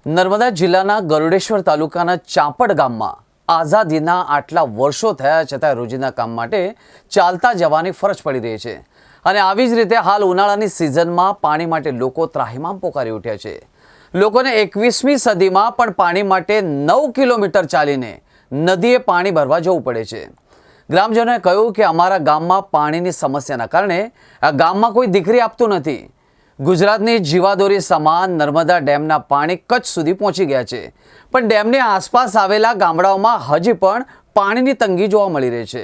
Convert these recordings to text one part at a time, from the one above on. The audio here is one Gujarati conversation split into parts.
નર્મદા જિલ્લાના ગરુડેશ્વર તાલુકાના ચાપડ ગામમાં આઝાદીના આટલા વર્ષો થયા છતાં રોજીના કામ માટે ચાલતા જવાની ફરજ પડી રહી છે અને આવી જ રીતે હાલ ઉનાળાની સિઝનમાં પાણી માટે લોકો ત્રાહિમામ પોકારી ઉઠ્યા છે। લોકોને 21મી સદીમાં પણ પાણી માટે 9 કિલોમીટર ચાલીને નદીએ પાણી ભરવા જવું પડે છે। ગ્રામજનોએ કહ્યું કે અમારા ગામમાં પાણીની સમસ્યાના કારણે આ ગામમાં કોઈ દીકરી આપતું નથી। ગુજરાતની જીવાદોરી સમાન નર્મદા ડેમના પાણી કચ્છ સુધી પહોંચી ગયા છે, પણ ડેમની આસપાસ આવેલા ગામડાઓમાં હજી પણ પાણીની તંગી જોવા મળી રહી છે।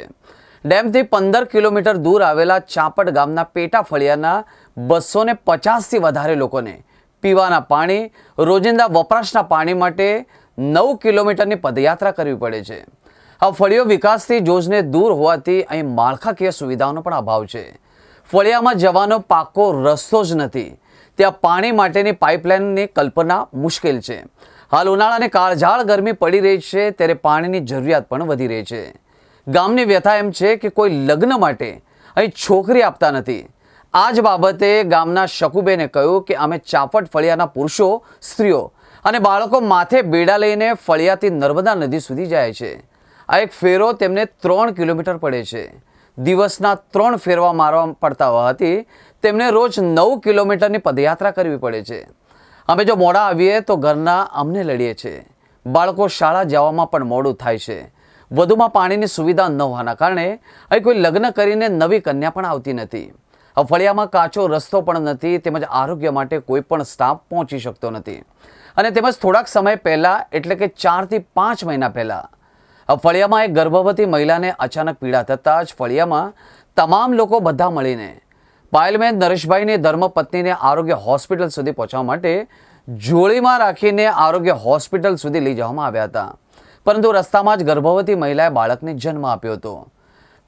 ડેમથી 15 કિલોમીટર દૂર આવેલા ચાપડ ગામના પેટા ફળિયાના 250થી વધારે લોકોને પીવાના પાણી, રોજિંદા વપરાશના પાણી માટે 9 કિલોમીટરની પદયાત્રા કરવી પડે છે। આ ફળિયો વિકાસથી જોજને દૂર હોવાથી અહીં માળખાકીય સુવિધાઓનો પણ અભાવ છે। ફળિયામાં જવાનો પાકો રસ્તો જ નથી, ત્યાં પાણી માટેની પાઇપલાઇનની કલ્પના મુશ્કેલ છે। હાલ ઉનાળાની કાળઝાળ ગરમી પડી રહી છે, ત્યારે પાણીની જરૂરિયાત પણ વધી રહી છે। ગામની વ્યથા એમ છે કે કોઈ લગ્ન માટે અહીં છોકરી આપતા નથી। આ જ બાબતે ગામના શકુબેને કહ્યું કે અમે ચાપડ ફળિયાના પુરુષો, સ્ત્રીઓ અને બાળકો માથે બેડા લઈને ફળિયાથી નર્મદા નદી સુધી જાય છે। આ એક ફેરો તેમને 3 કિલોમીટર પડે છે। દિવસના 3 ફેરવા મારવા પડતા હોવાથી તેમને રોજ 9 કિલોમીટરની પદયાત્રા કરવી પડે છે। અમે જો મોડા આવીએ તો ઘરના અમને લડીએ છીએ। બાળકો શાળા જવામાં પણ મોડું થાય છે। વધુમાં પાણીની સુવિધા ન હોવાના કારણે અહીં કોઈ લગ્ન કરીને નવી કન્યા પણ આવતી નથી। આ ફળિયામાં કાચો રસ્તો પણ નથી, તેમજ આરોગ્ય માટે કોઈ પણ સ્ટાફ પહોંચી શકતો નથી। અને તેમજ થોડાક સમય પહેલાં, એટલે કે 4 થી 5 મહિના પહેલાં આ ફળિયામાં એક ગર્ભવતી મહિલાને અચાનક પીડા થતાં જ ફળિયામાં તમામ લોકો બધા મળીને પાયલબેન નરેશભાઈની ધર્મપત્નીને આરોગ્ય હોસ્પિટલ સુધી પહોંચવા માટે જોડીમાં રાખીને આરોગ્ય હોસ્પિટલ સુધી લઈ જવામાં આવ્યા હતા, પરંતુ રસ્તામાં જ ગર્ભવતી મહિલાએ બાળકને જન્મ આપ્યો હતો।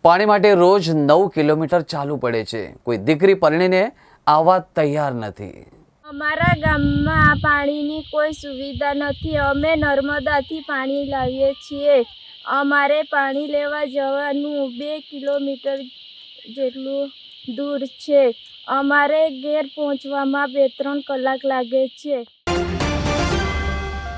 પાણી માટે રોજ 9 કિલોમીટર ચાલવું પડે છે। કોઈ દીકરી પરણીને આવવા તૈયાર નથી। અમારા ગામમાં પાણીની કોઈ સુવિધા નથી। અમે નર્મદાથી પાણી લાવીએ છીએ। અમારે પાણી લેવા જવાનું 2 કિલોમીટર જેટલું દૂર છે। અમારે ઘેર પહોંચવામાં 2-3 કલાક લાગે છે।